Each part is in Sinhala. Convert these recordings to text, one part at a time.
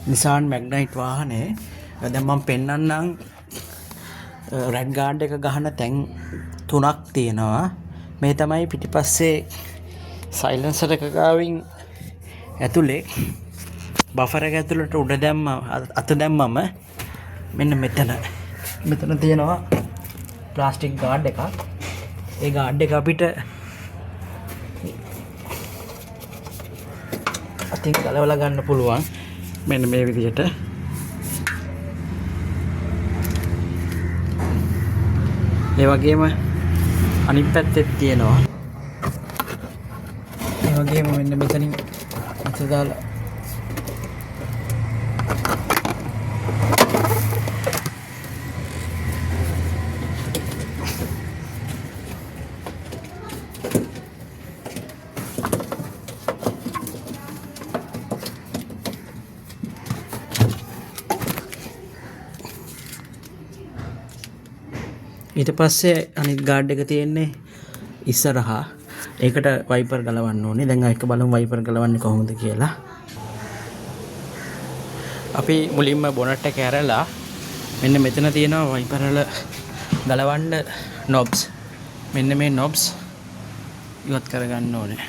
Nissan Magnite වාහනේ දැන් මම පෙන්නන්නම් රෙඩ් ගාඩ් එක ගහන තැන් තුනක් තියෙනවා. මේ තමයි පිටිපස්සේ සයිලන්සර් එක ගාවින් ඇතුලේ බෆර් එක ඇතුළට උඩ දැම්ම අත දැම්මම මෙන්න මෙතන තියෙනවා ප්ලාස්ටික් ගාඩ් එකක්. ඒ ගාඩ් එක අපිට අතින් ගලවලා ගන්න පුළුවන්. මෙන්න මේ විදිහට. ඒ වගේම අනිත් පැත්තෙත් තියෙනවා. ඒ වගේම මෙන්න මෙතනින් අත දාලා ඊට පස්සේ අනිත් ගාඩ් එක තියෙන්නේ ඉස්සරහා. ඒකට වයිපර් ගලවන්න ඕනේ. දැන් ඒක බලමු වයිපර් ගලවන්නේ කොහොමද කියලා. අපි මුලින්ම බොනට් එක ඇරලා මෙන්න මෙතන තියෙනවා වයිපර් වල ගලවන්න knobs. මෙන්න මේ knobs ඉවත් කරගන්න ඕනේ.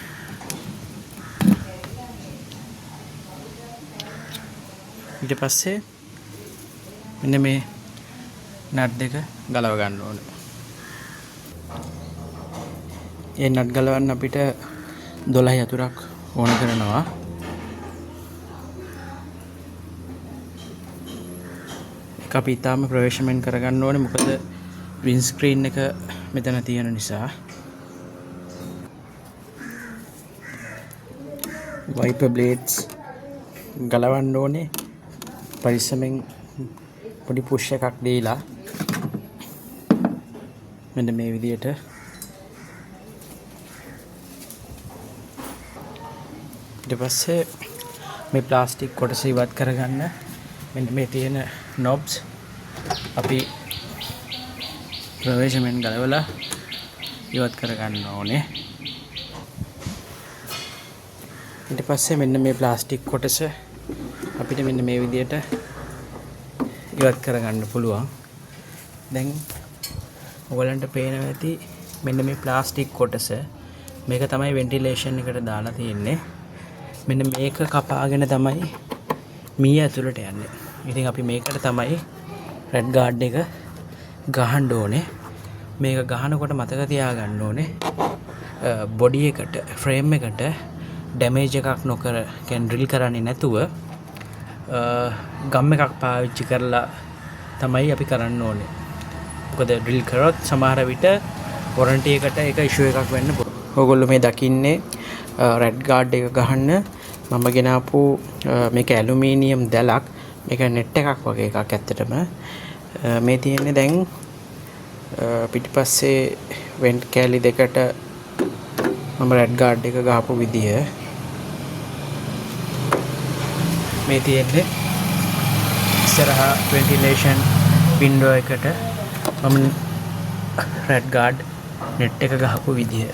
ඊට පස්සේ මෙන්න මේ නට් දෙක ගලව ගන්න ඕනේ. ඒ නට් ගලවන්න අපිට 12 යතුරක් ඕන කරනවා. ඒක අපි ඊටාම ප්‍රවේශමෙන් කරගන්න ඕනේ. මොකද වින් ස්ක්‍රීන් එක මෙතන තියෙන නිසා. වයිපර් බ්ලේඩ්ස් ගලවන්න ඕනේ. පරිස්සමෙන් පොඩි පුෂ් එකක් දීලා මෙන්න මේ විදියට ඊට පස්සේ මේ ප්ලාස්ටික් කොටස ඉවත් කරගන්න මෙන්න මේ තියෙන knobs අපි ප්‍රවේශමෙන් ගලවලා ඉවත් කරගන්න ඕනේ. ඊට පස්සේ මෙන්න මේ ප්ලාස්ටික් කොටස අපිට මෙන්න මේ විදියට ඉවත් කරගන්න පුළුවන්. දැන් ඔයගලන්ට පේනවා ඇති මෙන්න මේ ප්ලාස්ටික් කොටස. මේක තමයි වෙන්ටිලේෂන් එකට දාලා තියෙන්නේ. මෙන්න මේක කපාගෙන තමයි මී ඇතුළට යන්නේ. ඉතින් අපි මේකට තමයි රෙඩ් ගාඩ් එක ගහන්න ඕනේ. මේක ගහනකොට මතක තියාගන්න ඕනේ බොඩි එකට ෆ්‍රේම් එකට ඩැමේජ් එකක් නොකර කියන්නේ ඩ්‍රිල් කරන්නේ නැතුව ගම් එකක් පාවිච්චි කරලා තමයි අපි කරන්න ඕනේ. මොකද ඩ්‍රිල් කරොත් සමහර විට වොරන්ටි එකට ඒක ඉෂුව එකක් වෙන්න පුළුවන්. ඔයගොල්ලෝ මේ දකින්නේ රෙඩ් ගාඩ් එක ගහන්න මම ගෙනාපු මේක ඇලුමිනියම් දැලක්. මේක නෙට් එකක් වගේ එකක් ඇත්තටම. මේ තියෙන්නේ දැන් පිටිපස්සේ වෙන්ට් කෑලි දෙකට මම රෙඩ් ගාඩ් එක ගහපු විදිය. මේ තියෙන්නේ ඉස්සරහා වෙන්ටිලේෂන් වින්ඩෝ එකට මම රෙඩ් ගාඩ් නෙට් එක ගහපු විදිය.